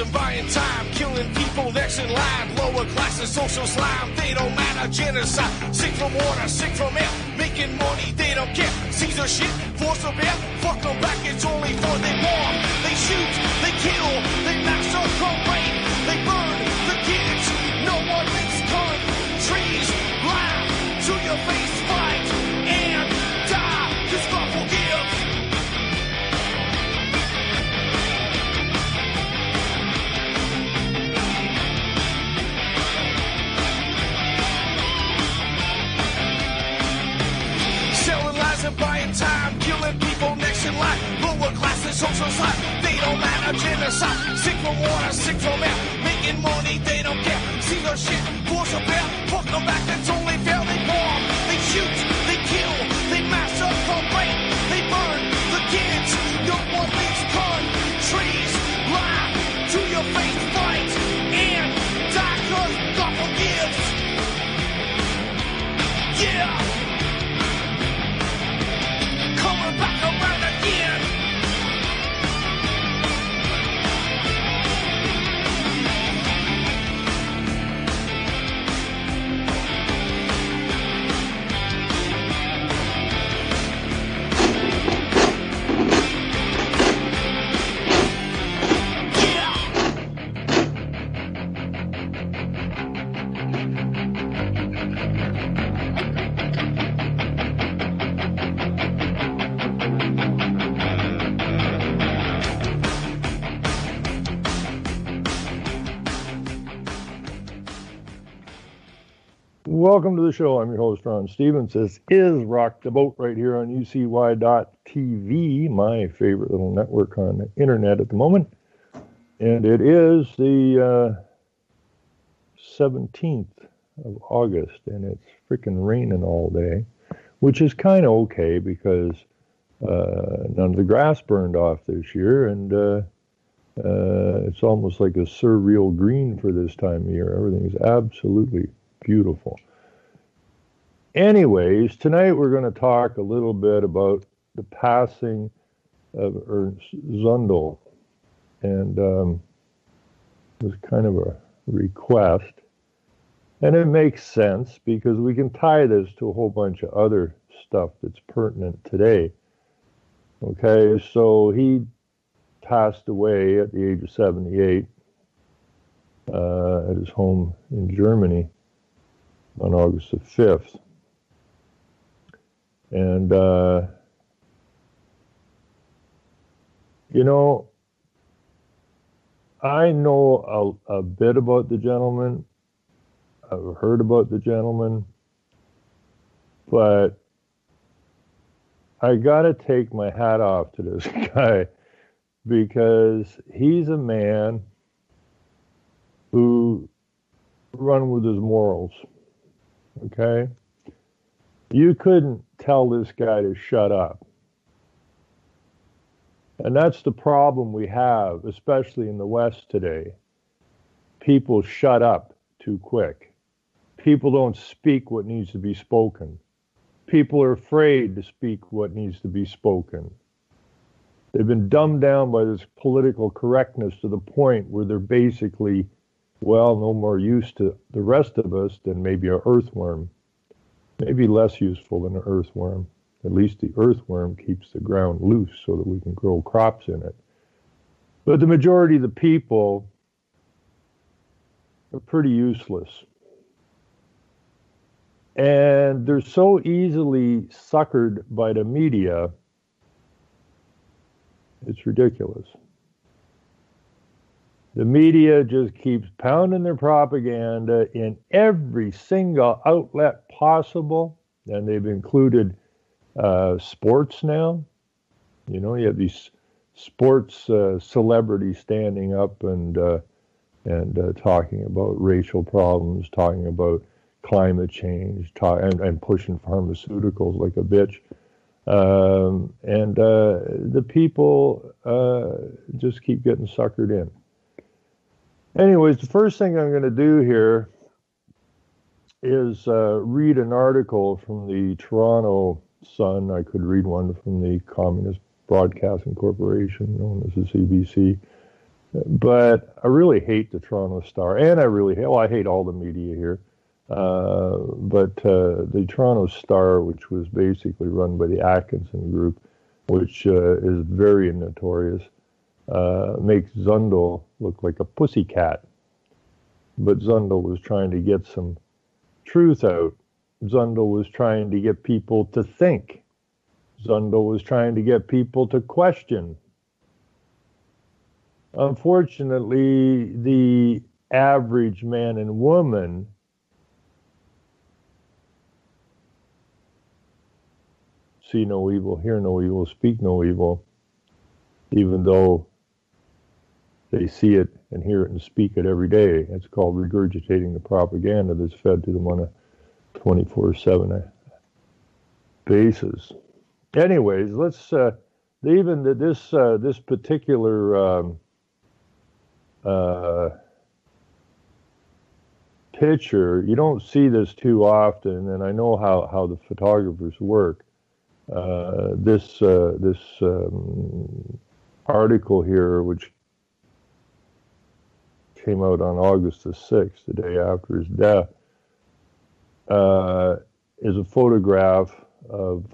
Centralizing, buying time, killing people next in line. Lower classes, social slime, they don't matter. Genocide, sick from water, sick from air. Making money, they don't care. Caesar shit, force of air. Fuck them back, it's only for they war. They shoot, they kill, they massacre, rape. They burn the kids. No one makes countries laugh to your face, fight and die. Cause God forgives. Selling lies and buying time, killing people next in line. Lower classes, social side, they don't matter. Genocide, sick from water, sick from air. Making money, they don't care. See their shit, force a bear. Fuck them back, that's only fair. They bomb, they shoot, they kill, they massacre, rape. They burn the kids. No one leaves countries. Lie to your face, fight and die. Cause God forgives. Yeah. Coming back around again. Welcome to the show. I'm your host, Ron Stevens. This is Rock the Boat right here on UCY.TV, my favorite little network on the internet at the moment. And it is the 17th of August, and it's freaking raining all day, which is kind of okay because none of the grass burned off this year, and it's almost like a surreal green for this time of year. Everything is absolutely beautiful. Anyways, tonight we're going to talk a little bit about the passing of Ernst Zundel. And it was kind of a request. And it makes sense because we can tie this to a whole bunch of other stuff that's pertinent today. Okay, so he passed away at the age of 78 at his home in Germany on August the 5th. And, you know, I know a bit about the gentleman. I've heard about the gentleman. But I got to take my hat off to this guy because he's a man who run with his morals. Okay? You couldn't tell this guy to shut up. And that's the problem we have, especially in the West today. People shut up too quick. People don't speak what needs to be spoken. People are afraid to speak what needs to be spoken. They've been dumbed down by this political correctness to the point where they're basically, well, no more use to the rest of us than maybe an earthworm. Maybe less useful than an earthworm. At least the earthworm keeps the ground loose so that we can grow crops in it. But the majority of the people are pretty useless. And they're so easily suckered by the media, it's ridiculous. The media just keeps pounding their propaganda in every single outlet possible, and they've included sports now. You know, you have these sports celebrities standing up and talking about racial problems, talking about climate change, and pushing pharmaceuticals like a bitch. The people just keep getting suckered in. Anyways, the first thing I'm going to do here is read an article from the Toronto Sun. I could read one from the Communist Broadcasting Corporation, known as the CBC. But I really hate the Toronto Star, and I hate all the media here. But the Toronto Star, which was basically run by the Atkinson Group, which is very notorious, makes Zundel look like a pussycat. But Zundel was trying to get some truth out. Zundel was trying to get people to think. Zundel was trying to get people to question. Unfortunately, the average man and woman see no evil, hear no evil, speak no evil, even though they see it and hear it and speak it every day. It's called regurgitating the propaganda that's fed to them on a 24/7 basis. Anyways, let's this particular picture, you don't see this too often, and I know how the photographers work. This article here, which came out on August the 6th, the day after his death, is a photograph of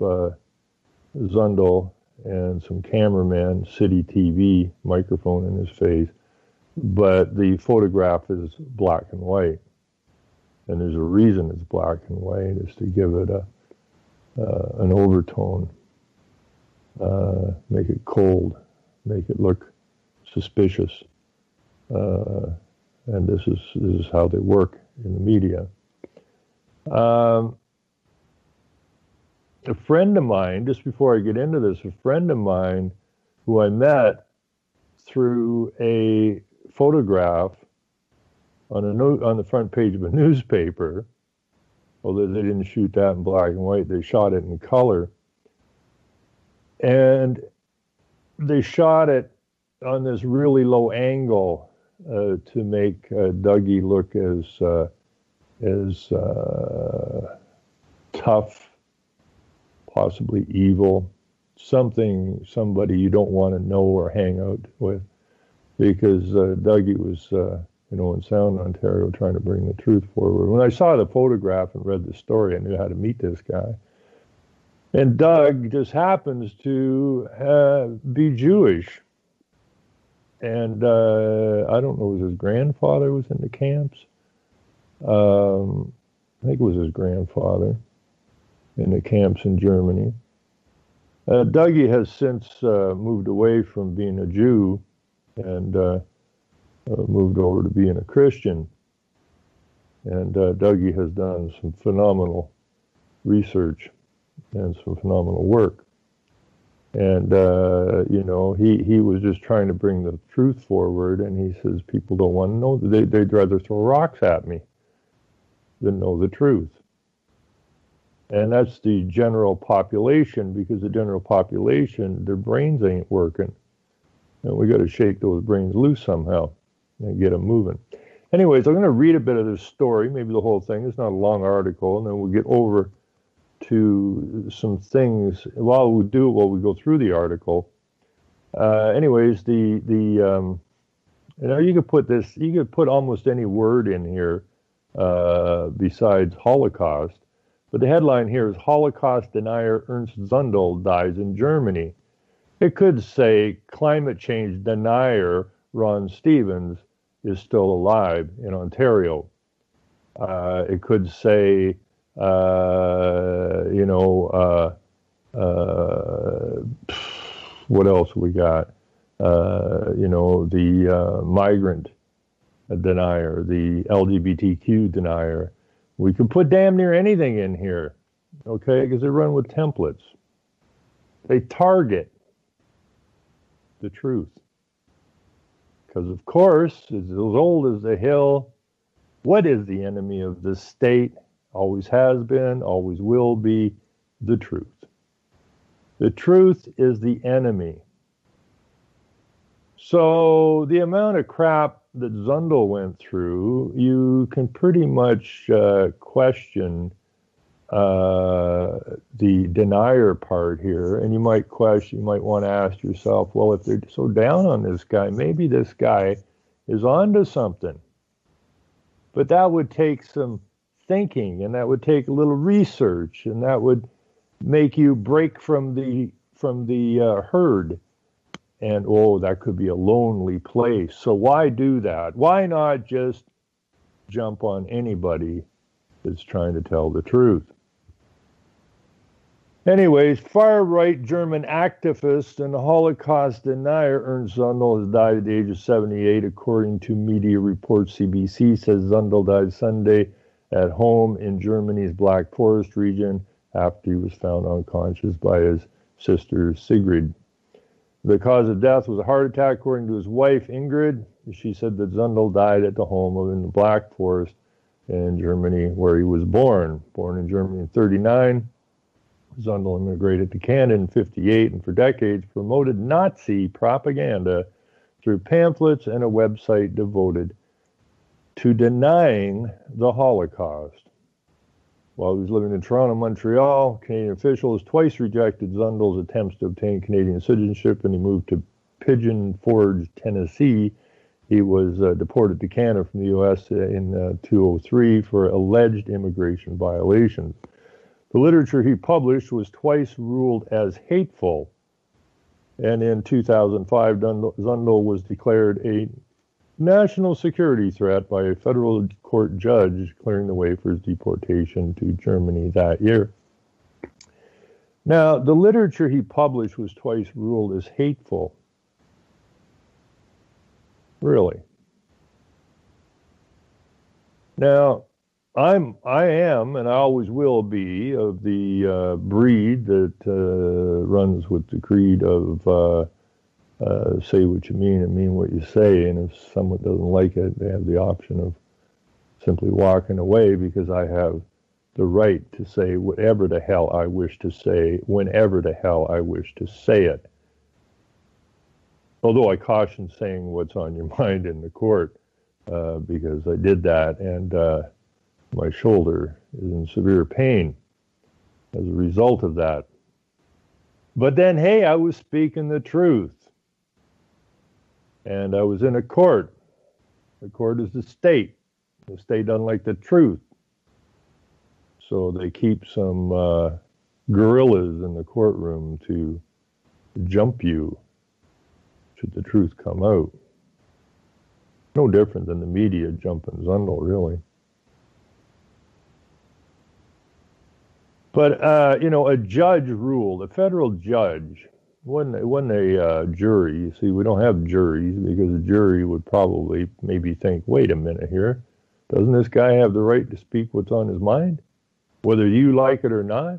Zundel and some cameraman, City TV, microphone in his face, but the photograph is black and white. And there's a reason it's black and white, is to give it an overtone, make it cold, make it look suspicious. And this is how they work in the media. A friend of mine, just before I get into this, a friend of mine who I met through a photograph on the front page of a newspaper, although they didn't shoot that in black and white, they shot it in color. And they shot it on this really low angle to make Dougie look as tough, possibly evil, somebody you don't want to know or hang out with, because Dougie was, in Sound, Ontario, trying to bring the truth forward. When I saw the photograph and read the story, I knew how to meet this guy. And Doug just happens to be Jewish. And I don't know, was his grandfather was in the camps? I think it was his grandfather in the camps in Germany. Dougie has since moved away from being a Jew and moved over to being a Christian. And Dougie has done some phenomenal research and some phenomenal work. And, he was just trying to bring the truth forward, and he says, people don't want to know. They'd rather throw rocks at me than know the truth. And that's the general population, because the general population, their brains ain't working. And we got to shake those brains loose somehow and get them moving. Anyways, I'm going to read a bit of this story, maybe the whole thing. It's not a long article, and then we'll get over to some things while we go through the article. Anyways, you could put almost any word in here besides Holocaust. But the headline here is Holocaust denier Ernst Zundel dies in Germany. It could say climate change denier Ron Stevens is still alive in Ontario. It could say, what else we got? The migrant denier, the LGBTQ denier. We can put damn near anything in here, okay? Because they run with templates. They target the truth. Because, of course, it's as old as the hill. What is the enemy of the state? Always has been, always will be, the truth. The truth is the enemy. So the amount of crap that Zundel went through, you can pretty much question the denier part here, and you might want to ask yourself, well, if they're so down on this guy, maybe this guy is onto something. But that would take some thinking, and that would take a little research, and that would make you break from the herd. And that could be a lonely place. So why do that? Why not just jump on anybody that's trying to tell the truth? Anyways, far-right German activist and Holocaust denier Ernst Zundel has died at the age of 78, according to media reports. CBC says Zundel died Sunday at home in Germany's Black Forest region after he was found unconscious by his sister Sigrid. The cause of death was a heart attack, according to his wife, Ingrid. She said that Zundel died at the home in the Black Forest in Germany, where he was born. Born in Germany in 1939, Zundel immigrated to Canada in 1958 and for decades promoted Nazi propaganda through pamphlets and a website devoted to denying the Holocaust. While he was living in Toronto and Montreal, Canadian officials twice rejected Zundel's attempts to obtain Canadian citizenship, and he moved to Pigeon Forge, Tennessee. He was deported to Canada from the U.S. in 2003 for alleged immigration violations. The literature he published was twice ruled as hateful, and in 2005, Zundel was declared a national security threat by a federal court judge, clearing the way for his deportation to Germany that year. Now, the literature he published was twice ruled as hateful. Really? Now, I am, and I always will be, of the breed that runs with the creed of say what you mean and mean what you say, and if someone doesn't like it, they have the option of simply walking away, because I have the right to say whatever the hell I wish to say, whenever the hell I wish to say it. Although I caution saying what's on your mind in the court, because I did that, and my shoulder is in severe pain as a result of that. But then, hey, I was speaking the truth. And I was in a court. The court is the state. The state doesn't like the truth. So they keep some guerrillas in the courtroom to jump you should the truth come out. No different than the media jumping Zundel, really. But, a judge ruled, a federal judge, wasn't a jury. You see, we don't have juries because a jury would probably maybe think, wait a minute here, doesn't this guy have the right to speak what's on his mind, whether you like it or not?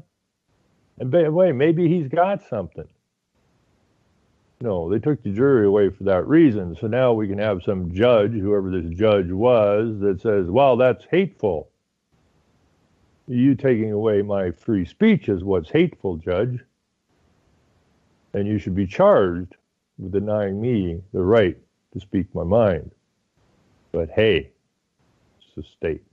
And by the way, maybe he's got something. No, they took the jury away for that reason. So now we can have some judge, whoever this judge was, that says, well, that's hateful. You taking away my free speech is what's hateful, Judge. And you should be charged with denying me the right to speak my mind. But hey, it's the state.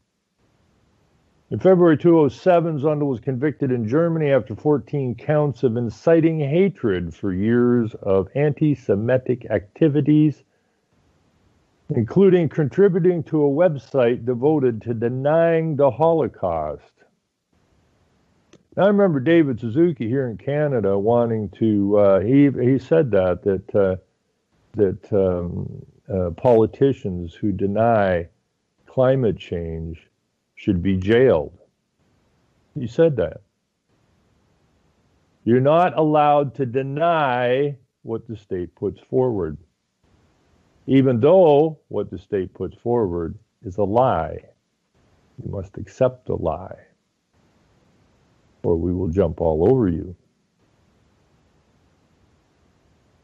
In February 2007, Zundel was convicted in Germany after 14 counts of inciting hatred for years of anti-Semitic activities, including contributing to a website devoted to denying the Holocaust. I remember David Suzuki here in Canada wanting to. He said that politicians who deny climate change should be jailed. He said that. You're not allowed to deny what the state puts forward, even though what the state puts forward is a lie. You must accept the lie, or we will jump all over you.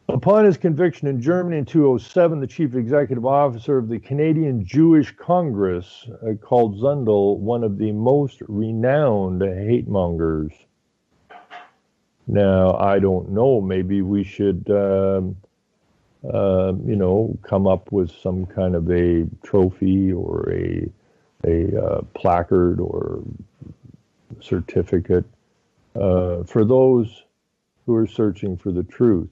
Upon his conviction in Germany in 2007, the chief executive officer of the Canadian Jewish Congress called Zundel one of the most renowned hate mongers. Now, I don't know, maybe we should, come up with some kind of a trophy or a placard or certificate for those who are searching for the truth.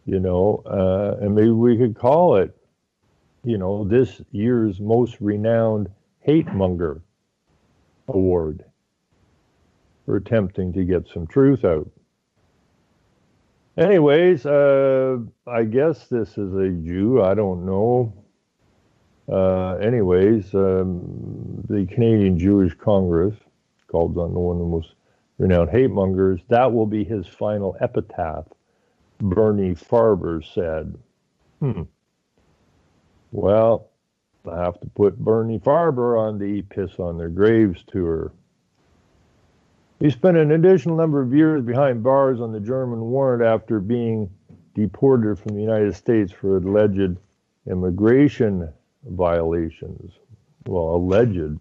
And maybe we could call it, this year's most renowned hate monger award for attempting to get some truth out. Anyways, I guess this is a Jew. I don't know. The Canadian Jewish Congress, called on one of the most renowned hate mongers, that will be his final epitaph, Bernie Farber said. Well, I have to put Bernie Farber on the Piss on Their Graves tour. He spent an additional number of years behind bars on the German warrant after being deported from the United States for alleged immigration violations. Well, alleged.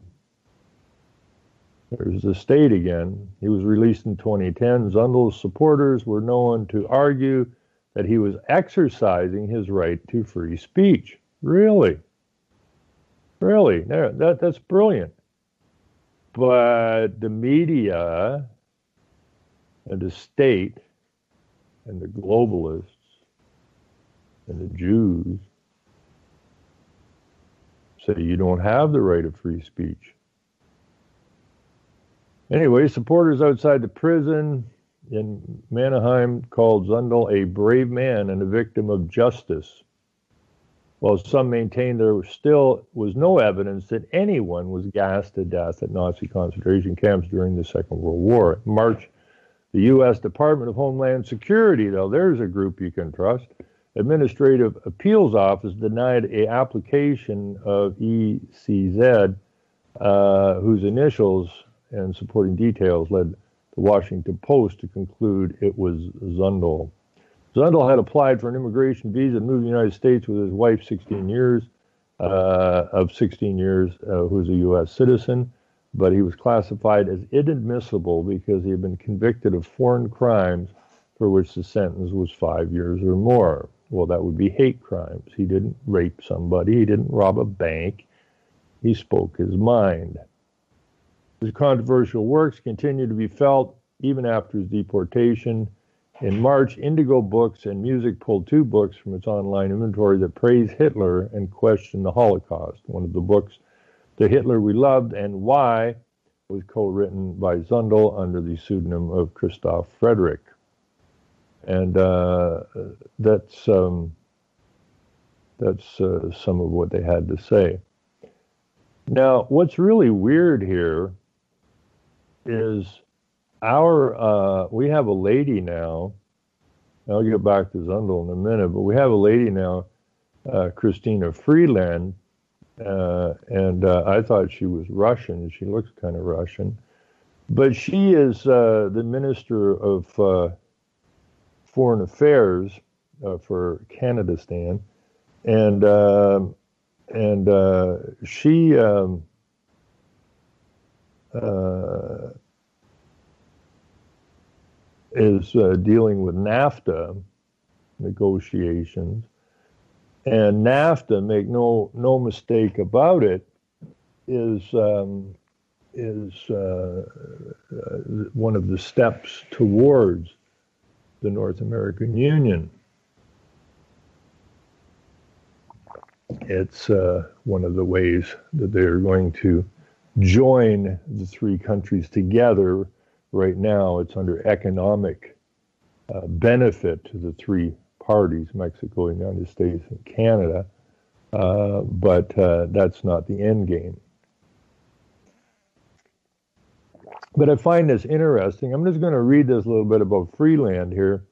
There's the state again. He was released in 2010. Zundel's supporters were known to argue that he was exercising his right to free speech. Really? That's brilliant. But the media and the state and the globalists and the Jews say you don't have the right of free speech. Anyway, supporters outside the prison in Mannheim called Zundel a brave man and a victim of justice, while some maintained there still was no evidence that anyone was gassed to death at Nazi concentration camps during the Second World War. In March, the U.S. Department of Homeland Security, though, there's a group you can trust, Administrative Appeals Office denied an application of ECZ, whose initials and supporting details led the Washington Post to conclude it was Zundel. Zundel had applied for an immigration visa to move to the United States with his wife, 16 years, who's a U.S. citizen, but he was classified as inadmissible because he had been convicted of foreign crimes for which the sentence was 5 years or more. Well, that would be hate crimes. He didn't rape somebody. He didn't rob a bank. He spoke his mind. His controversial works continue to be felt even after his deportation. In March, Indigo Books and Music pulled 2 books from its online inventory that praise Hitler and question the Holocaust. One of the books, The Hitler We Loved and Why, was co-written by Zundel under the pseudonym of Christoph Frederick. And that's some of what they had to say. Now, what's really weird here is we have a lady now, I'll get back to Zundel in a minute, but we have a lady now, Christina Freeland, and I thought she was Russian. She looks kind of Russian. But she is the Minister of Foreign Affairs for Canadistan, and she is dealing with NAFTA negotiations, and NAFTA, make no mistake about it, is one of the steps towards the North American Union. It's one of the ways that they're going to join the 3 countries together. Right now, it's under economic benefit to the 3 parties, Mexico, United States, and Canada, but that's not the end game. But I find this interesting. I'm just going to read this a little bit about Freeland here.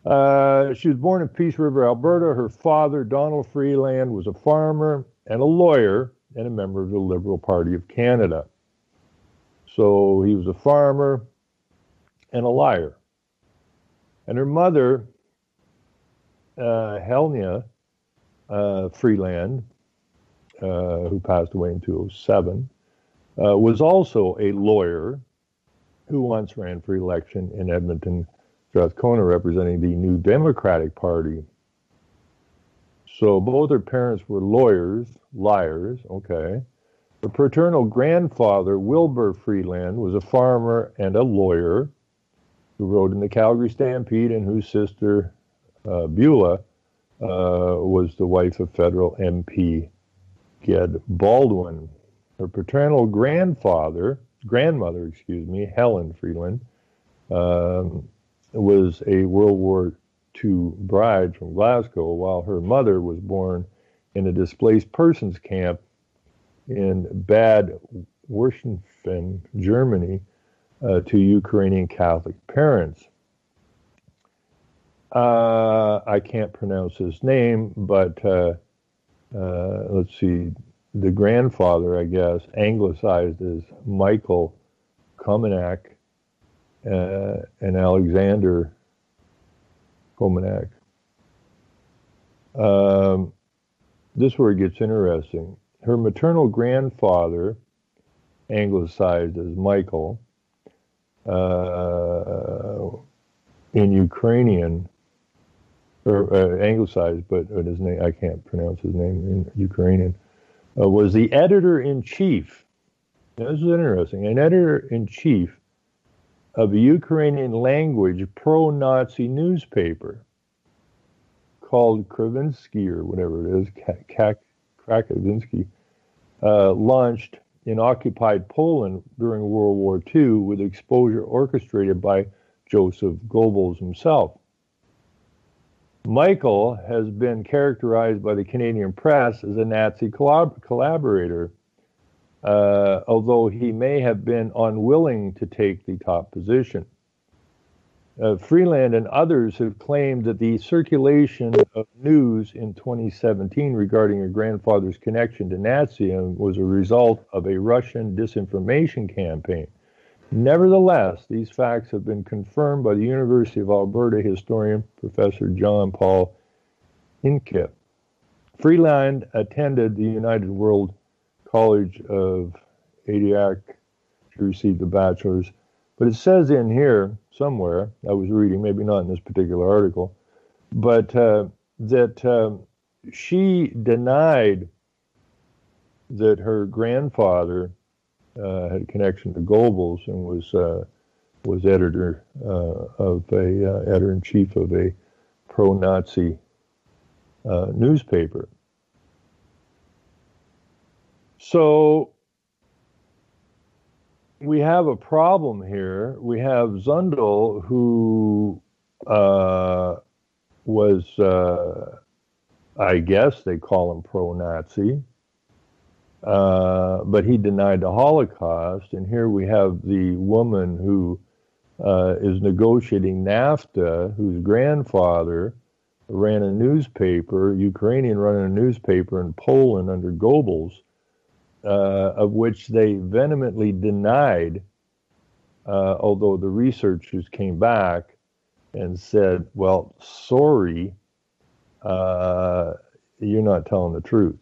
She was born in Peace River, Alberta. Her father, Donald Freeland, was a farmer and a lawyer and a member of the Liberal Party of Canada. So he was a farmer and a liar. And her mother, Helena Freeland, who passed away in 2007, was also a lawyer who once ran for election in Edmonton, Strathcona, representing the New Democratic Party. So both her parents were liars, okay. Her paternal grandfather, Wilbur Freeland, was a farmer and a lawyer who rode in the Calgary Stampede and whose sister, Beulah, was the wife of federal MP Ged Baldwin. Her paternal grandmother, Helen Freeland, was a World War II bride from Glasgow, while her mother was born in a displaced persons camp in Bad Wurstenfen, Germany, to Ukrainian Catholic parents. I can't pronounce his name, but let's see, the grandfather, I guess, anglicized as Michael Komenak and Alexander Komenak. This is where it gets interesting. Her maternal grandfather, anglicized as Michael, in Ukrainian, or anglicized, but his name, I can't pronounce his name in Ukrainian, was the editor-in-chief. Now, this is interesting. An editor-in-chief of a Ukrainian language pro-Nazi newspaper called Kravinsky, or whatever it is, Krakowinsky, launched in occupied Poland during World War II with exposure orchestrated by Joseph Goebbels himself. Michael has been characterized by the Canadian press as a Nazi collaborator, although he may have been unwilling to take the top position. Freeland and others have claimed that the circulation of news in 2017 regarding her grandfather's connection to Nazism was a result of a Russian disinformation campaign. Nevertheless, these facts have been confirmed by the University of Alberta historian Professor John Paul Hincke. Freeland attended the United World College of Adiac. She received a bachelor's. But it says in here somewhere, I was reading, maybe not in this particular article, but that she denied that her grandfather had a connection to Goebbels and was editor editor-in-chief of a pro-Nazi newspaper. So we have a problem here. We have Zundel, who was, I guess they call him pro-Nazi, but he denied the Holocaust. And here we have the woman who is negotiating NAFTA, whose grandfather ran a newspaper, Ukrainian running a newspaper in Poland under Goebbels, of which they vehemently denied, although the researchers came back and said, well, sorry, you're not telling the truth.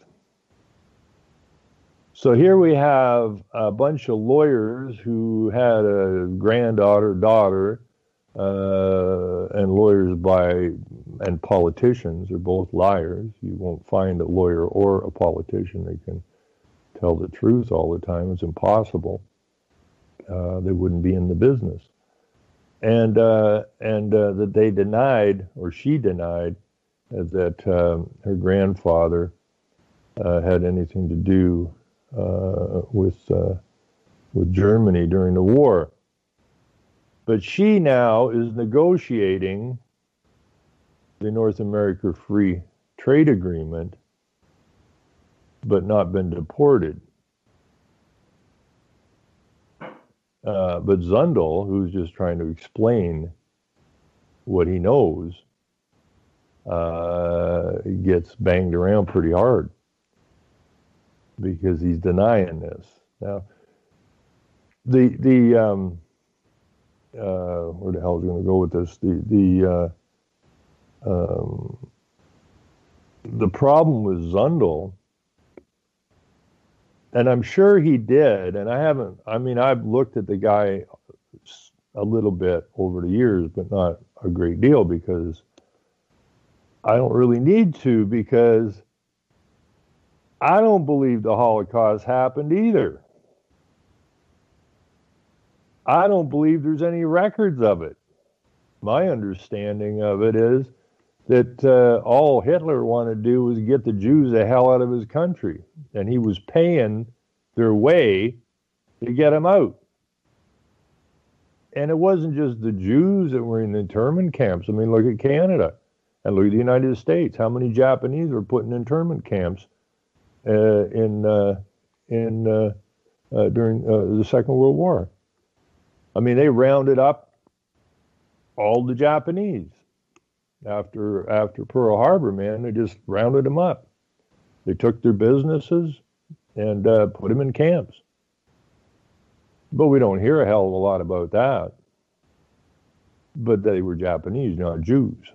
So here we have a bunch of lawyers who had a granddaughter, daughter, and lawyers and politicians are both liars. You won't find a lawyer or a politician that can tell the truth all the time. It's impossible. They wouldn't be in the business. And that they denied, or she denied, that her grandfather had anything to do with Germany during the war. But she now is negotiating the North America Free Trade Agreement, but not been deported. But Zundel, who's just trying to explain what he knows, gets banged around pretty hard because he's denying this. Now, where the hell is going to go with this? The problem with Zundel, and I'm sure he did, and I've looked at the guy a little bit over the years, but not a great deal, because I don't really need to, because I don't believe the Holocaust happened either. I don't believe there's any records of it. My understanding of it is that all Hitler wanted to do was get the Jews the hell out of his country, and he was paying their way to get them out. And it wasn't just the Jews that were in the internment camps. I mean, look at Canada and look at the United States. How many Japanese were put in internment camps during the Second World War? I mean, they rounded up all the Japanese after Pearl Harbor, man. They just rounded them up. They took their businesses and put them in camps. But we don't hear a hell of a lot about that. But they were Japanese, not Jews.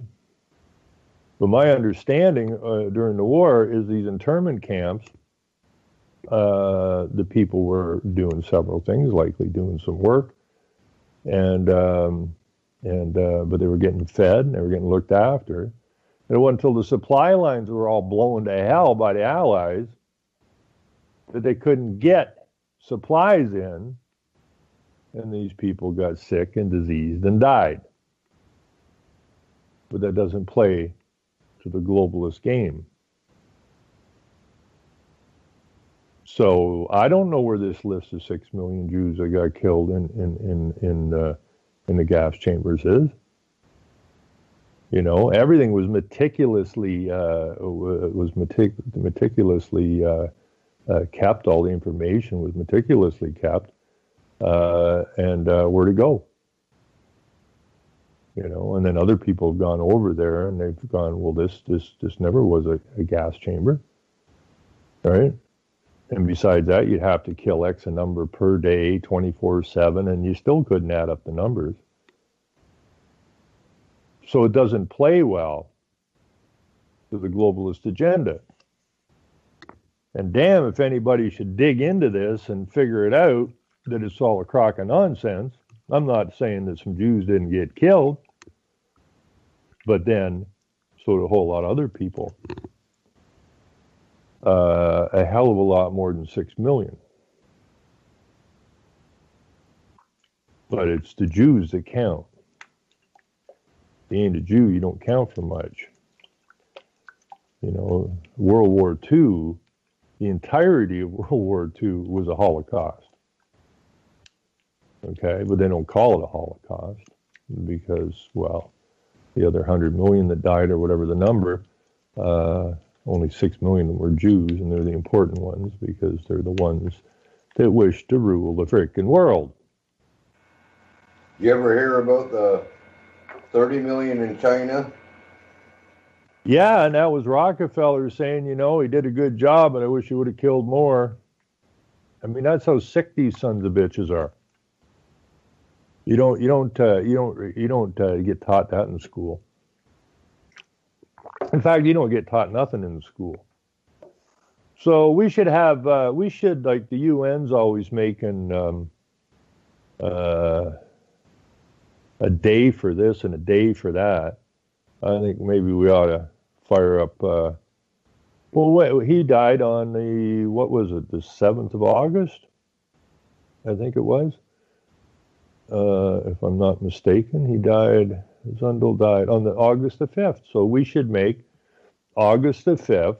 But my understanding during the war is these internment camps, the people were doing several things, likely doing some work, but they were getting fed and they were getting looked after. And it wasn't until the supply lines were all blown to hell by the Allies that they couldn't get supplies in, and these people got sick and diseased and died. But that doesn't play to the globalist game. So I don't know where this list of 6 million Jews that got killed in the gas chambers is. You know, everything was meticulously kept. All the information was meticulously kept, and where to go. You know, and then other people have gone over there and they've gone, well, this never was a gas chamber, right? And besides that, you'd have to kill X a number per day, 24/7, and you still couldn't add up the numbers. So it doesn't play well to the globalist agenda. And damn if anybody should dig into this and figure it out that it's all a crock of nonsense. I'm not saying that some Jews didn't get killed, but then so did a whole lot of other people. A hell of a lot more than 6 million. But it's the Jews that count. If you ain't a Jew, you don't count for much. You know, World War II, the entirety of World War II was a Holocaust. Okay, but they don't call it a Holocaust because, well, the other 100 million that died or whatever the number, only 6 million were Jews, and they're the important ones because they're the ones that wish to rule the frickin' world. You ever hear about the 30 million in China? Yeah, and that was Rockefeller saying, you know, he did a good job, but I wish he would have killed more. I mean, that's how sick these sons of bitches are. You don't get taught that in school. In fact, you don't get taught nothing in school. So we should have, like the UN's always making a day for this and a day for that. I think maybe we ought to fire up. He died on the, what was it, the 7th of August? I think it was. If I'm not mistaken, Zundel died on the August the 5th. So we should make August the 5th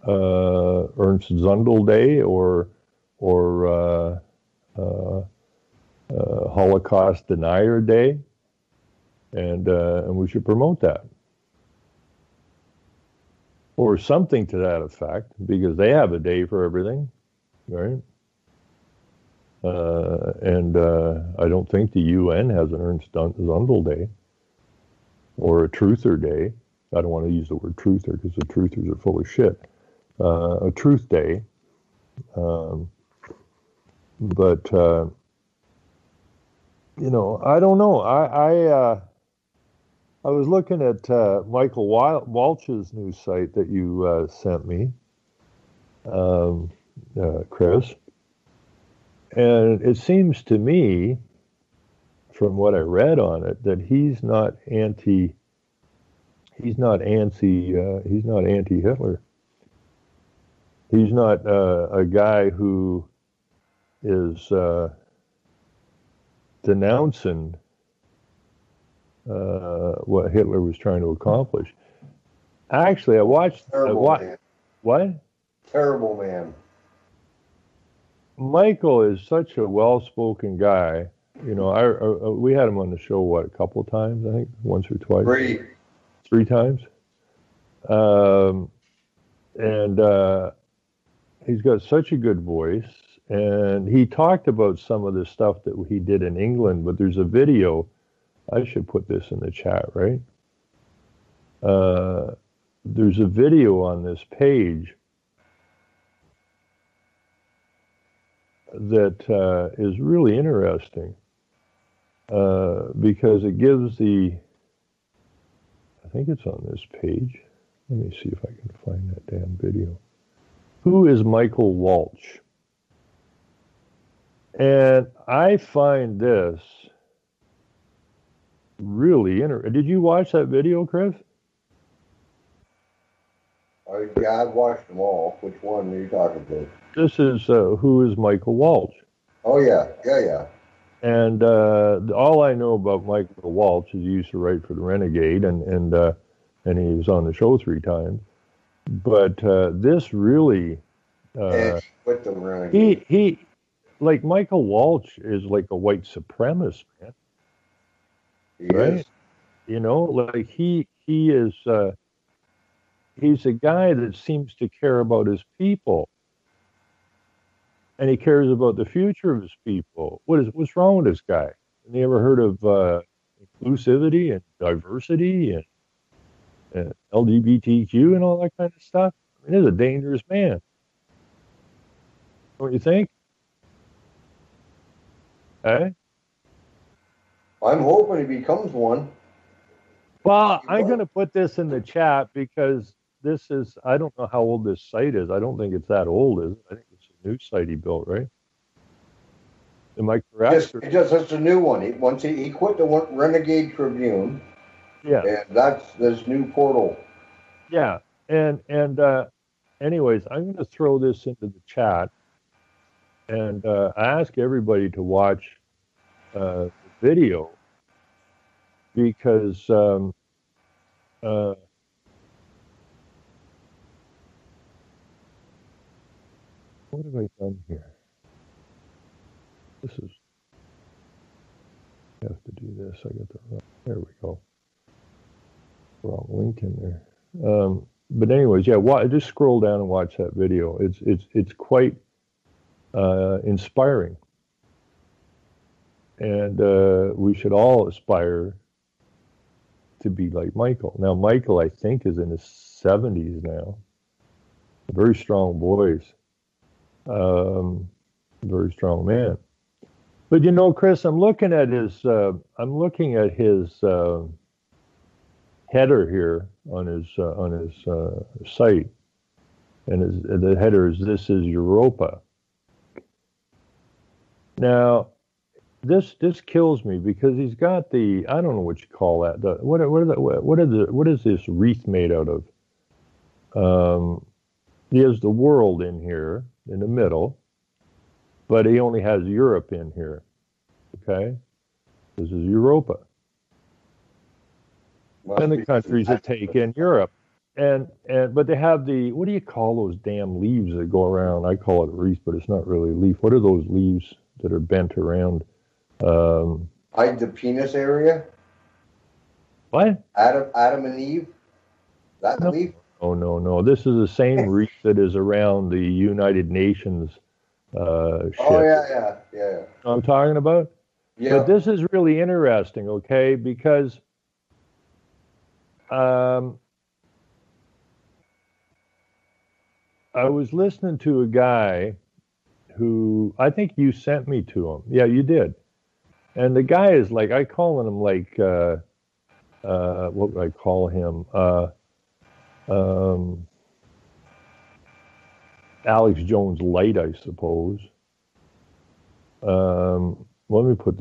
Ernst Zundel Day or Holocaust Denier Day, and we should promote that. Or something to that effect, because they have a day for everything, right? And I don't think the UN has an Ernst Zundel Day or a Truther Day. I don't want to use the word truther because the truthers are full of shit. A Truth Day. But you know, I don't know. I was looking at Michael Walsh's new site that you sent me, Chris. And it seems to me, from what I read on it, that he's he's not anti-Hitler. He's not a guy who is denouncing what Hitler was trying to accomplish. Actually, I watched. Man. What? Terrible man. Michael is such a well-spoken guy. You know, we had him on the show a couple of times, I think, once or twice. Three times. And he's got such a good voice, and he talked about some of the stuff that he did in England. But there's a video. I should put this in the chat, right? There's a video on this page that is really interesting because it gives I think it's on this page. Let me see if I can find that damn video. Who is Michael Walsh? And I find this really interesting. Did you watch that video, Chris? Yeah, I've watched them all. Which one are you talking about? This is Who is Michael Walsh? Oh, yeah. And all I know about Michael Walsh is he used to write for the Renegade, and he was on the show 3 times. But this really, with the Renegade. he like Michael Walsh is like a white supremacist, man. He right? is. You know, like he is. He's a guy that seems to care about his people. And he cares about the future of his people. What's wrong with this guy? Have you ever heard of inclusivity and diversity and LGBTQ and all that kind of stuff? I mean, he's a dangerous man. Don't you think? Eh? I'm hoping he becomes one. Well, I'm going to put this in the chat because this is, I don't know how old this site is. I don't think it's that old, is it? I think it's a new site he built, right? Am I correct? It's a new one. He quit the Renegade Tribune. Yeah. And that's this new portal. Yeah. And anyways, I'm going to throw this into the chat. And I ask everybody to watch the video because what have I done here? I have to do this. I got the wrong. There we go. Wrong link in there. But anyways, yeah. Just scroll down and watch that video. It's quite inspiring, and we should all aspire to be like Michael. Now, Michael, I think, is in his 70s now. Very strong voice. Very strong man. But you know, Chris, I'm looking at his header here on his site, and the header is "This is Europa." Now, this kills me because he's got the, I don't know what you call that. What is this wreath made out of? He has the world in here in the middle, but he only has Europe in here. Okay, this is Europa, and the countries that take in Europe, but they have the, what do you call those damn leaves that go around? I call it a wreath, but it's not really a leaf. What are those leaves that are bent around? Hide the penis area. What? Adam and Eve. That leaf. Oh, no. This is the same wreath that is around the United Nations ship. Oh, yeah. You know what I'm talking about? Yeah. But this is really interesting, okay, because I was listening to a guy who, I think you sent me to him. Yeah, you did. And the guy is like, I call him like, what would I call him? Alex Jones Light, I suppose. Let me put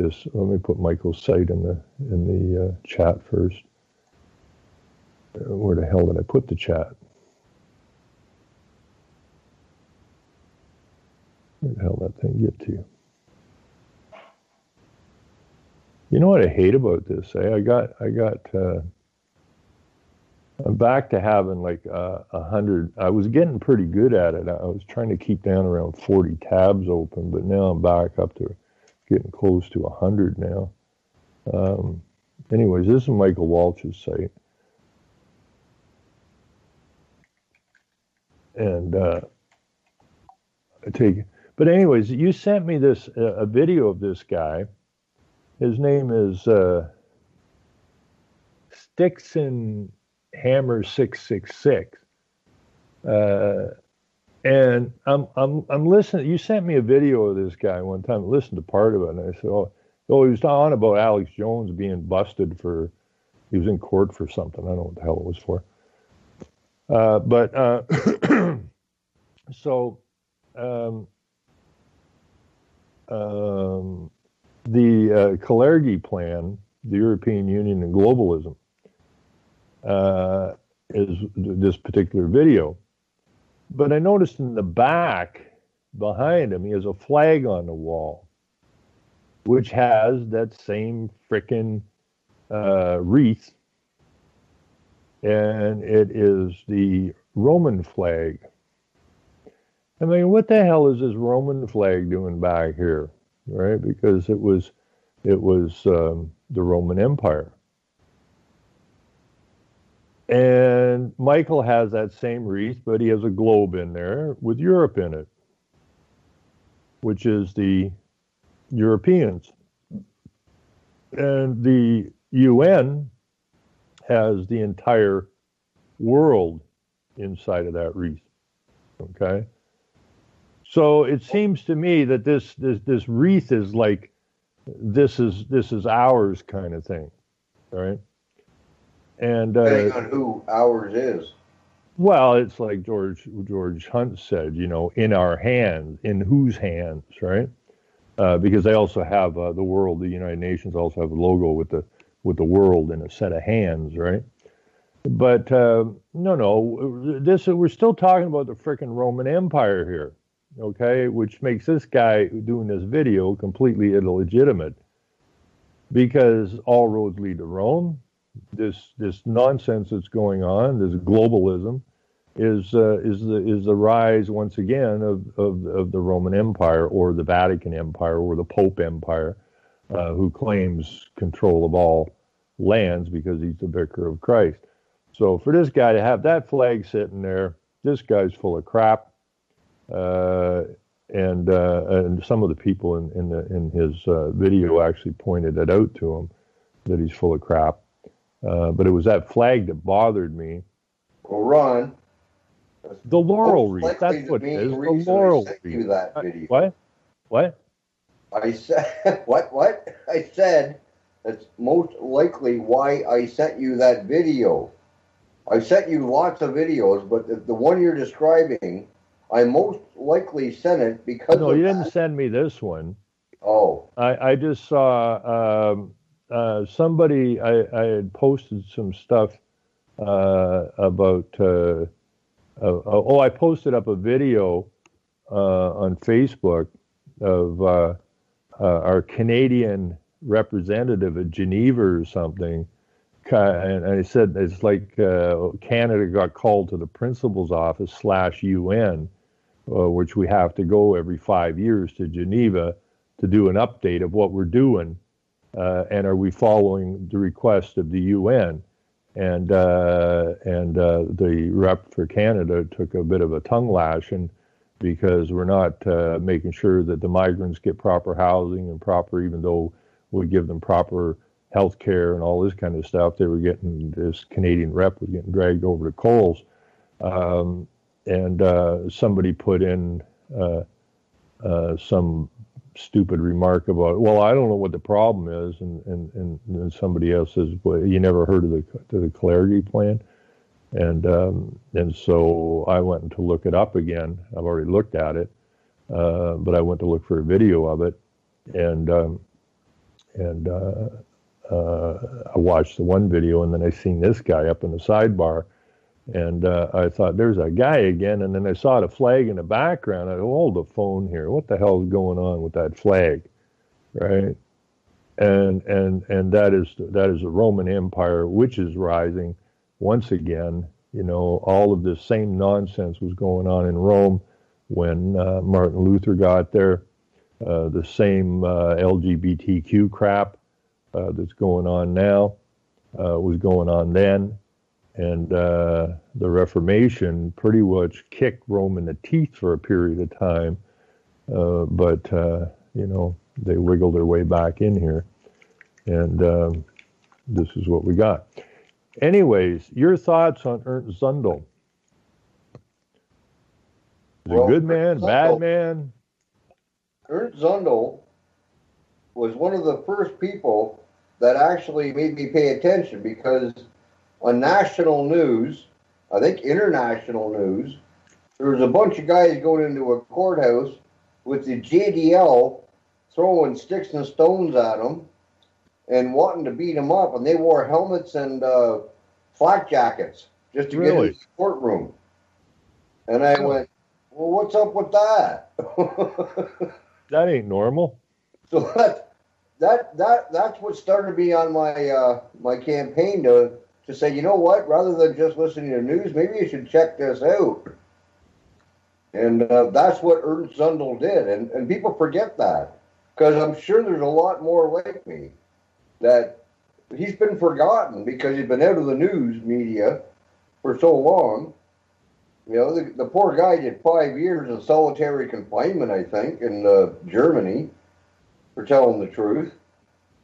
Michael's site in the chat first. Where the hell did I put the chat? Where the hell did that thing get to? You know what I hate about this? I'm back to having like 100. I was getting pretty good at it. I was trying to keep down around 40 tabs open, but now I'm back up to getting close to 100 now. Anyways, this is Michael Walsh's site. And but anyways, you sent me this, a video of this guy. His name is Stixon Hammer 666, and I'm listening. You sent me a video of this guy one time. I listened to part of it, and I said, "Oh, he was on about Alex Jones being busted for. He was in court for something. I don't know what the hell it was for." The Kalergi plan, the European Union and globalism, is this particular video. But I noticed in the back, behind him, he has a flag on the wall, which has that same frickin' wreath, and it is the Roman flag. I mean, what the hell is this Roman flag doing back here, right? Because it was the Roman Empire. And Michael has that same wreath, but he has a globe in there with Europe in it, which is the Europeans. And the UN has the entire world inside of that wreath. Okay? So it seems to me that this wreath is like this is ours kind of thing, right? And depending on who ours is. Well, it's like George Hunt said, you know, in our hands, in whose hands, right? Because they also have the world. The United Nations also have a logo with the world in a set of hands, right? But we're still talking about the frickin' Roman Empire here, okay? Which makes this guy doing this video completely illegitimate, because all roads lead to Rome. This nonsense that's going on, this globalism, is the rise once again of the Roman Empire, or the Vatican Empire, or the Pope Empire, who claims control of all lands because he's the vicar of Christ. So for this guy to have that flag sitting there, this guy's full of crap. And some of the people in his video actually pointed it out to him, that he's full of crap. But it was that flag that bothered me. Well, Ron, the laurel wreath. That's what it is. The laurel wreath. That video. What? I said what? I said that's most likely why I sent you that video. I sent you lots of videos, but the one you're describing, I most likely sent it because. No, you didn't send me this one. Oh. I just saw. Somebody, I had posted some stuff about. I posted up a video on Facebook of our Canadian representative at Geneva or something, and I said it's like Canada got called to the principal's office /UN, which we have to go every 5 years to Geneva to do an update of what we're doing. And are we following the request of the UN? And the rep for Canada took a bit of a tongue lashing, because we're not making sure that the migrants get proper housing and proper, even though we give them proper health care and all this kind of stuff. They were getting, this Canadian rep was getting dragged over to coals. And somebody put in some stupid remark about, well, I don't know what the problem is, and then somebody else says, well, you never heard of the Kalergi plan? And so I went to look it up again. I've already looked at it, but I went to look for a video of it, and I watched the one video, and then I seen this guy up in the sidebar, and I thought, there's a guy again. And then I saw the flag in the background. I go, hold the phone here. What the hell is going on with that flag, right? And that is the Roman Empire, which is rising once again. You know, all of this same nonsense was going on in Rome when Martin Luther got there. The same LGBTQ crap that's going on now was going on then. And the Reformation pretty much kicked Rome in the teeth for a period of time. But you know, they wiggled their way back in here. And this is what we got. Anyways, your thoughts on Ernst Zundel? Is he a good man, bad man? Ernst Zundel was one of the first people that actually made me pay attention, because on national news, I think international news, there was a bunch of guys going into a courthouse with the JDL throwing sticks and stones at them and wanting to beat them up, and they wore helmets and flak jackets just to get in the courtroom. And I went, well, what's up with that? That ain't normal. So that's what started me on my my campaign to say, you know what, rather than just listening to news, maybe you should check this out. And that's what Ernst Zundel did. And people forget that, because I'm sure there's a lot more like me that he's been forgotten because he's been out of the news media for so long. You know, the poor guy did 5 years in solitary confinement, I think, in Germany for telling the truth.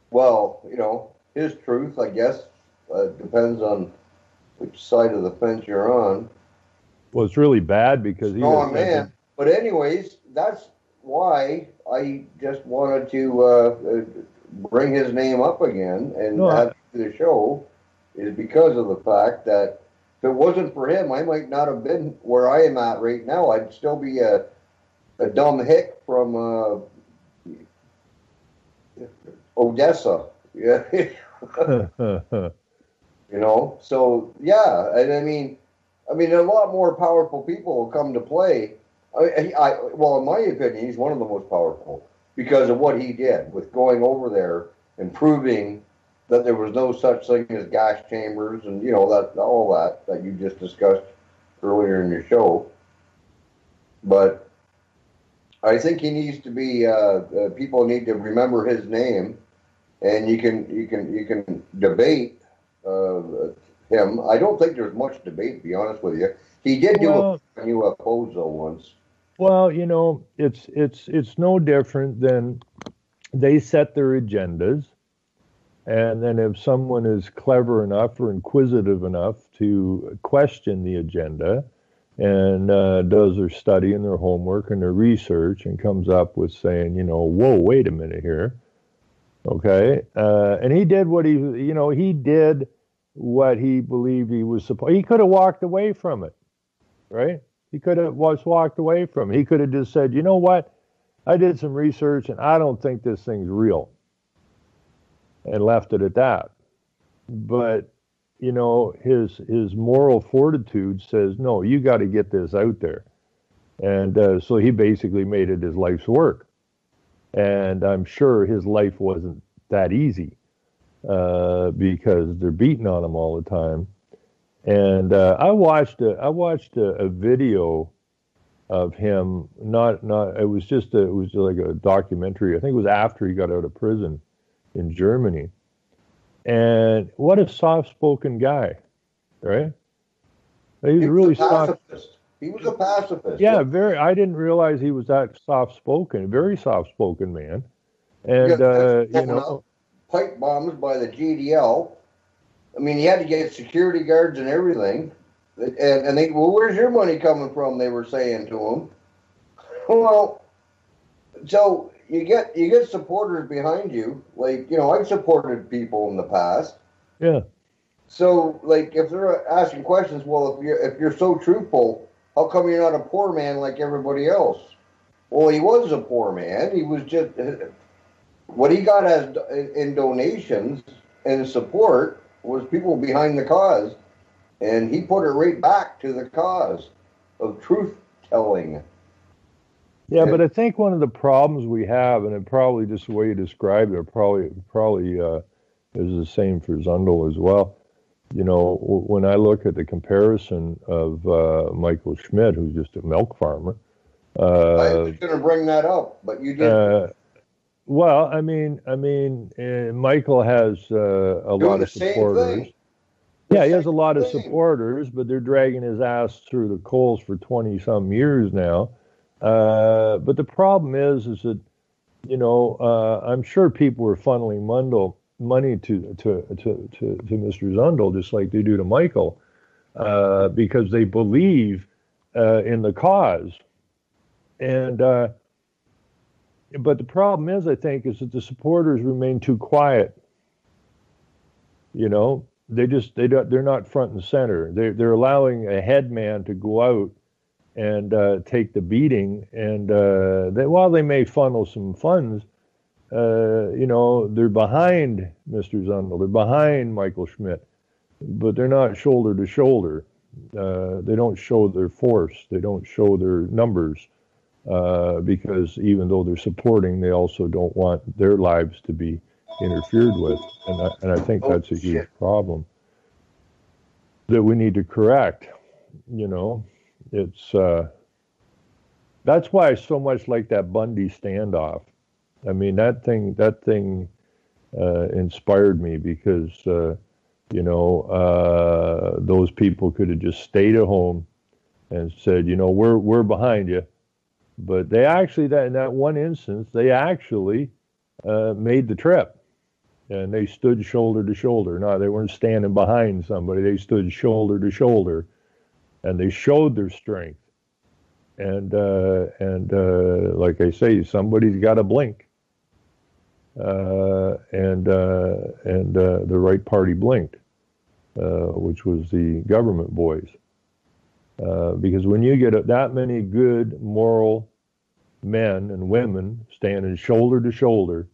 Well, you know, his truth, I guess, depends on which side of the fence you're on. Well, it's really bad because he was... man. But anyways, that's why I just wanted to bring his name up again and have the show, is because of the fact that if it wasn't for him, I might not have been where I am at right now. I'd still be a dumb hick from Odessa. Yeah. You know, so yeah, and I mean, a lot more powerful people will come to play. Well, in my opinion, he's one of the most powerful because of what he did with going over there and proving that there was no such thing as gas chambers, and you know, that all that you just discussed earlier in your show. But I think he needs to be. People need to remember his name, and you can debate him. I don't think there's much debate, to be honest with you. He did do a UFOs though once. Well, you know, it's no different than they set their agendas, and then if someone is clever enough or inquisitive enough to question the agenda and does their study and their homework and their research and comes up with saying, you know, whoa, wait a minute here, okay, and he did what he did what he believed he was supposed. He could have walked away from it, right? He could have walked away from it. He could have just said, you know what, I did some research and I don't think this thing's real, and left it at that. But, you know, his moral fortitude says, no, you got to get this out there. And so he basically made it his life's work. And I'm sure his life wasn't that easy because they're beating on him all the time. And I watched a video of him. It was like a documentary. I think it was after he got out of prison in Germany. And what a soft-spoken guy, right? He's really soft. He was a pacifist. Yeah, very. I didn't realize he was that soft-spoken. Very soft-spoken man. And you know, pipe bombs by the GDL. I mean, he had to get security guards and everything. And they, well, where's your money coming from? They were saying to him. Well, so you get supporters behind you. Like, you know, I've supported people in the past. Yeah. So, like, if they're asking questions, well, if you're so truthful, how come you're not a poor man like everybody else? Well, he was a poor man. He was just what he got as in donations and his support was people behind the cause, and he put it right back to the cause of truth telling. Yeah, but I think one of the problems we have, and it probably just the way you described it, probably is the same for Zundel as well. You know, when I look at the comparison of Michael Schmidt, who's just a milk farmer. I was going to bring that up, but you didn't. Well, I mean, Michael has a lot of supporters. Yeah, he has a lot of supporters, but they're dragging his ass through the coals for 20-some years now. But the problem is that, you know, I'm sure people were funneling money to Mr. Zundel just like they do to Michael, because they believe in the cause. And but the problem is, I think, is that the supporters remain too quiet. You know, they're not front and center. They're allowing a head man to go out and take the beating, and while they may funnel some funds, you know, they're behind Mr. Zundel, they're behind Michael Schmidt, but they're not shoulder to shoulder. They don't show their force, they don't show their numbers, because even though they're supporting, they also don't want their lives to be interfered with, and I think that's a huge problem that we need to correct. You know, it's that's why I so much like that Bundy standoff. I mean, that thing inspired me, because you know, those people could have just stayed at home and said, you know, we're behind you. But they actually, in that one instance, they actually made the trip, and they stood shoulder to shoulder. No, they weren't standing behind somebody. They stood shoulder to shoulder, and they showed their strength. And like I say, somebody's got to blink. And the right party blinked, which was the government boys. Because when you get that many good moral men and women standing shoulder to shoulder,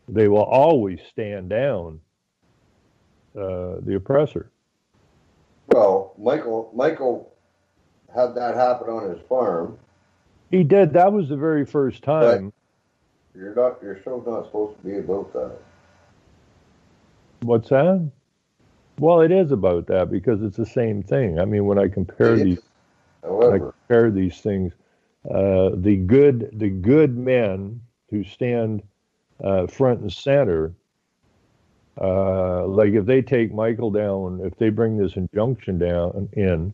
they will always stand down the oppressor. Well, Michael had that happen on his farm. He did. That was the very first time. But your show's not supposed to be about that. What's that? Well, it is about that, because it's the same thing. I mean, when I compare these things, the good men who stand front and center, like if they take Michael down, if they bring this injunction down in,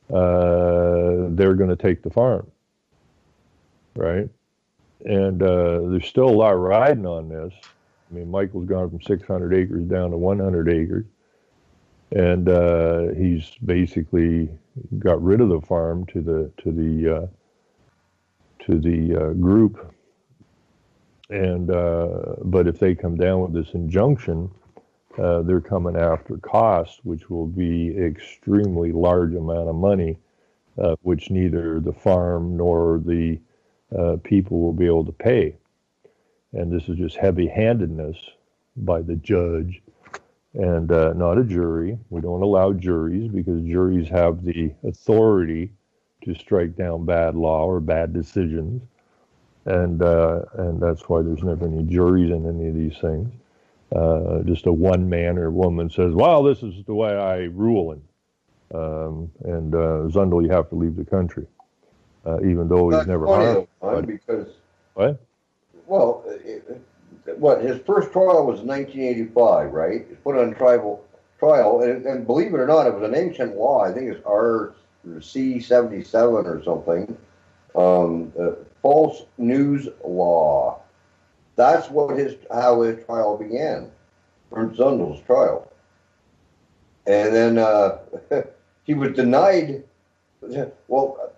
they're going to take the farm, right? And there's still a lot riding on this. I mean, Michael's gone from 600 acres down to 100 acres. And he's basically got rid of the farm to the group. And but if they come down with this injunction, they're coming after costs, which will be extremely large amount of money, which neither the farm nor the people will be able to pay. And this is just heavy-handedness by the judge. And not a jury. We don't allow juries, because juries have the authority to strike down bad law or bad decisions, and that's why there's never any juries in any of these things. Just a one man or woman says, "Well, this is the way I rule in," and Zundel, you have to leave the country, even though he's never harmed. Because what? Well. His first trial was 1985, right? He put on trial, and believe it or not, it was an ancient law. I think it's RC 77 or something. False news law. That's how his trial began, Ernst Zundel's trial. And then he was denied. Well,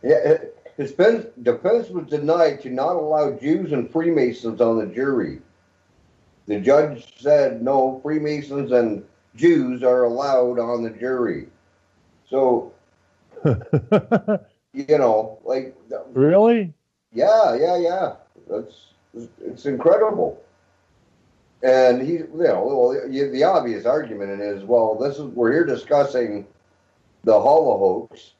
yeah. His defense was denied to not allow Jews and Freemasons on the jury. The judge said, no, Freemasons and Jews are allowed on the jury. So, you know, like... Really? Yeah. It's incredible. And the obvious argument is, well, we're here discussing the Holocaust,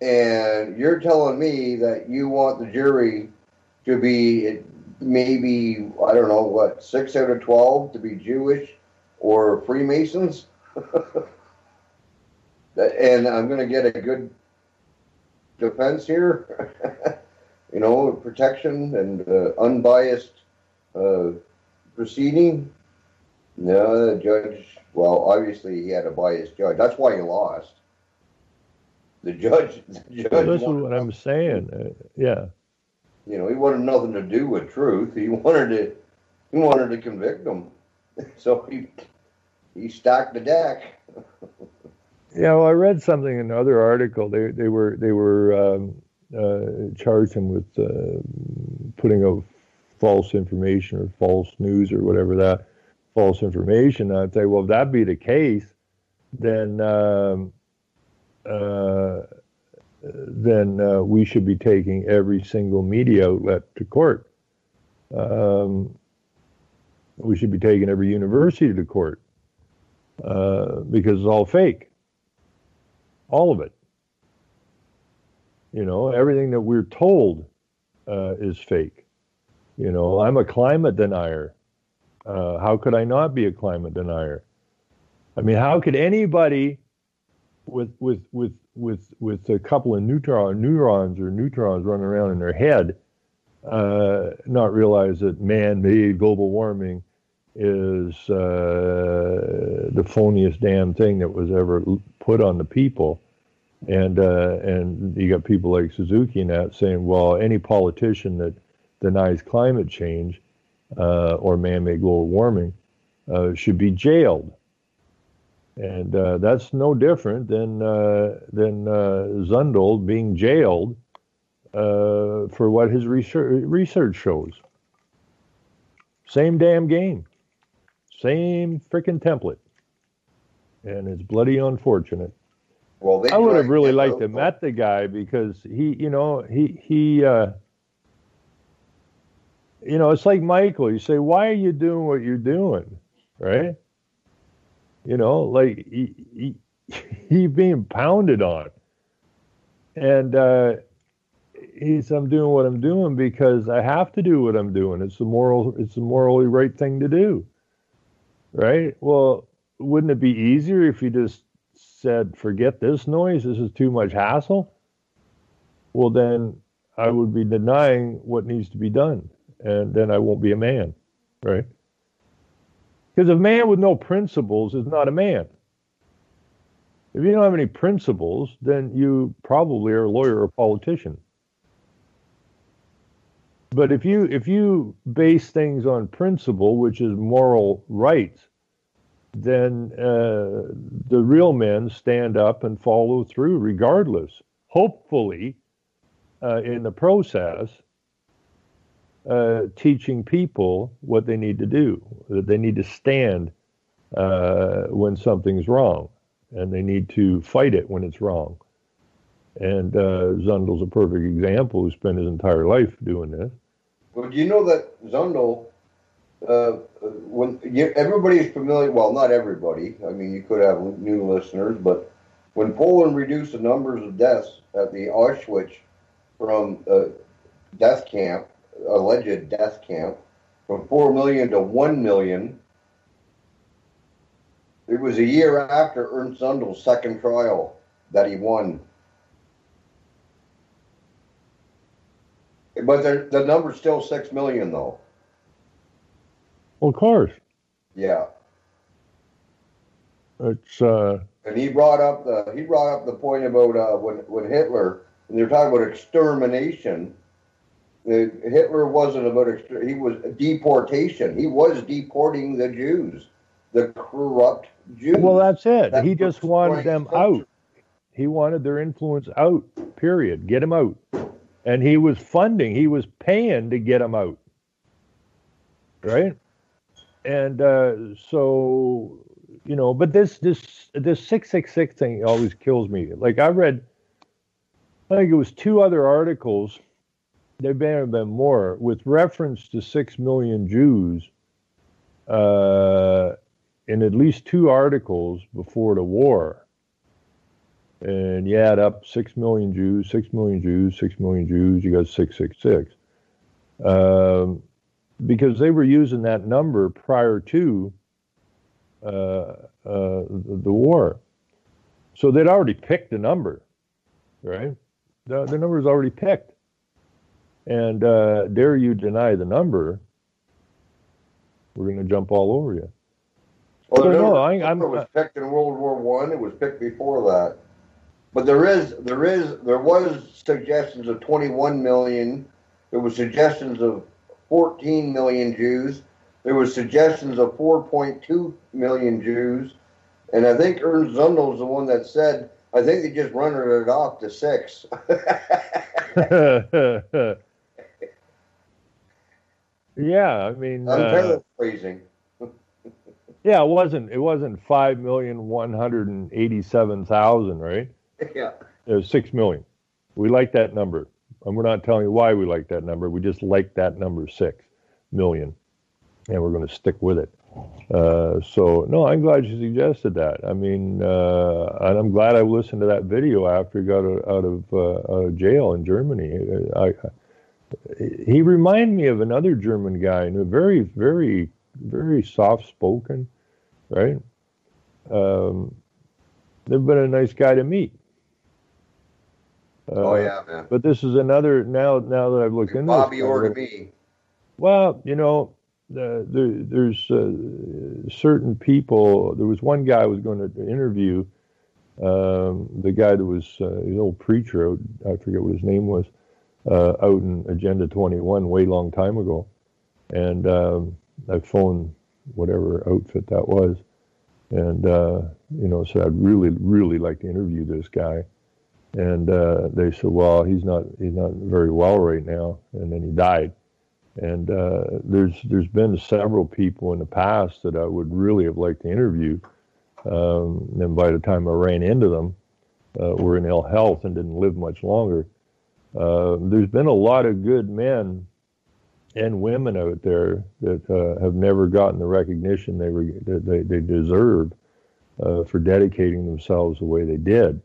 and you're telling me that you want the jury to be maybe, I don't know, what, 6 out of 12 to be Jewish or Freemasons? And I'm going to get a good defense here, protection and unbiased proceeding. No, the judge, well, obviously he had a biased judge. That's why he lost. The judge. Well, this is what I'm saying. Yeah. He wanted nothing to do with truth. He wanted to convict him. So he stacked the deck. Yeah, well, I read something in another article. They were charged him with putting out false information or false news or whatever that false information. I'd say, well, if that be the case, then we should be taking every single media outlet to court. We should be taking every university to court because it's all fake. All of it. Everything that we're told is fake. I'm a climate denier. How could I not be a climate denier? I mean, how could anybody with a couple of neurons running around in their head not realize that man-made global warming is the phoniest damn thing that was ever put on the people? And you got people like Suzuki and that saying, well, any politician that denies climate change or man-made global warming should be jailed. And that's no different than Zundel being jailed for what his research shows. Same damn game. Same freaking template. And it's bloody unfortunate. Well, I would have really liked to have met the guy because he it's like Michael. You say, why are you doing what you're doing? Right? Like he's being pounded on. And I'm doing what I'm doing because I have to do what I'm doing. It's the morally right thing to do. Right? Well, wouldn't it be easier if you just said, forget this noise, this is too much hassle? Well, then I would be denying what needs to be done, and then I won't be a man, right? Because a man with no principles is not a man. If you don't have any principles, then you probably are a lawyer or a politician. But if you base things on principle, which is moral rights, then the real men stand up and follow through regardless. Hopefully, in the process, teaching people what they need to do, that they need to stand when something's wrong, and they need to fight it when it's wrong. And Zundel's a perfect example who spent his entire life doing this. Well, do you know that Zundel, everybody's familiar, well, not everybody, I mean, you could have new listeners, but when Poland reduced the numbers of deaths at the Auschwitz from death camp, alleged death camp, from 4 million to 1 million, it was a year after Ernst Zundel's second trial that he won. But the number's still 6 million, though. Well, of course. Yeah. It's and he brought up the point about when Hitler, and they're talking about extermination. Hitler wasn't about he was deportation. He was deporting the Jews, the corrupt Jews. Well, that's it. He just wanted them out. He wanted their influence out. Period. Get them out. And he was paying to get them out. Right? And so, but this 666 thing always kills me. Like I read, I think it was 2 other articles, there may have been more, with reference to 6 million Jews in at least 2 articles before the war. And you add up 6 million Jews, 6 million Jews, 6 million Jews, you got 666. Because they were using that number prior to the war. So they'd already picked the number, right? The number's already picked. And dare you deny the number, we're going to jump all over you. Well, So, the no, number was picked in World War I. It was picked before that. But there was suggestions of 21 million. There was suggestions of 14 million Jews. There was suggestions of 4.2 million Jews. And I think Ernst Zundel is the one that said, I think they just rounded it off to 6. Yeah, I mean, I'm paraphrasing. yeah, it wasn't 5,187,000, right? Yeah. It was 6 million. We like that number, and we're not telling you why we like that number. We just like that number, 6 million, and we're going to stick with it. So no, I'm glad you suggested that. I mean, and I'm glad I listened to that video after he got out of jail in Germany. He reminded me of another German guy, very, very, very soft-spoken, right? They've been a nice guy to meet. Oh yeah, man. But this is another. Now that I've looked into Bobby this, Orr to me. well, you know, there's certain people. There was one guy I was going to interview. The guy that was an old preacher. I forget what his name was. Out in Agenda 21 way long time ago, and I phoned whatever outfit that was, and you know, said I'd really like to interview this guy, and they said, well, he's not very well right now, and then he died. And there's been several people in the past that I would really have liked to interview, and by the time I ran into them, were in ill health and didn't live much longer. There's been a lot of good men and women out there that have never gotten the recognition they deserve for dedicating themselves the way they did.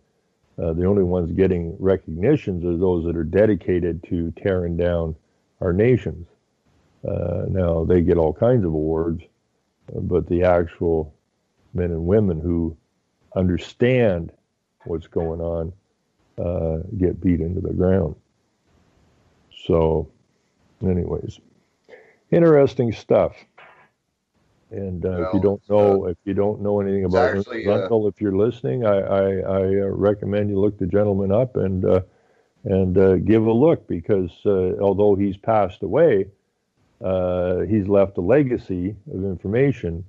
The only ones getting recognitions are those that are dedicated to tearing down our nations. Now, they get all kinds of awards, but the actual men and women who understand what's going on get beat into the ground. So, anyways, interesting stuff. And if you don't know anything about Zundel, if you're listening, I recommend you look the gentleman up and give a look, because although he's passed away, he's left a legacy of information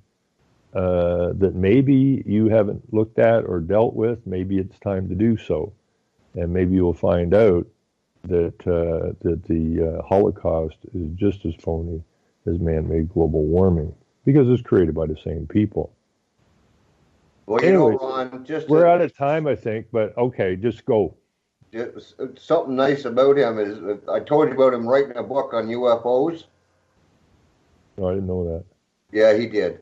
that maybe you haven't looked at or dealt with. Maybe it's time to do so. And maybe you'll find out that the Holocaust is just as phony as man-made global warming, because it's created by the same people. Well, anyway, you know, Ron, we're out of time, I think, but okay, just go. Something nice about him is, I told you about him writing a book on UFOs. No, I didn't know that. Yeah, he did.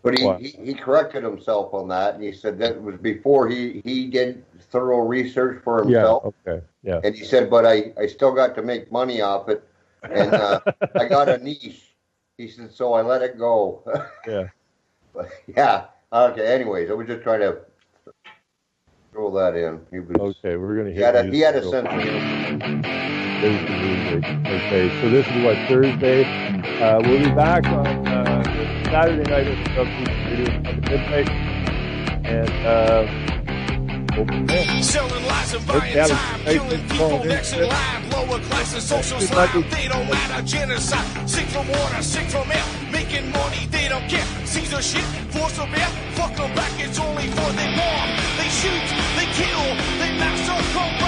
But he corrected himself on that, and he said that was before he did thorough research for himself. Yeah, okay, yeah. And he said, but I still got to make money off it, and I got a niche. He said, so I let it go. Yeah. But, yeah. Okay, anyways, I was just trying to throw that in. He was, okay, we're going to hit he had a sense of humor. Okay, so this is what, Thursday? We'll be back on Saturday night of midnight, and selling lies and buying time, killing people next in line, lower classes, social slime, they don't matter, genocide, sick from water, sick from air, making money, they don't care, Caesar shit, force of air, fuck them back, it's only for they bomb, they shoot, they kill, they massacre.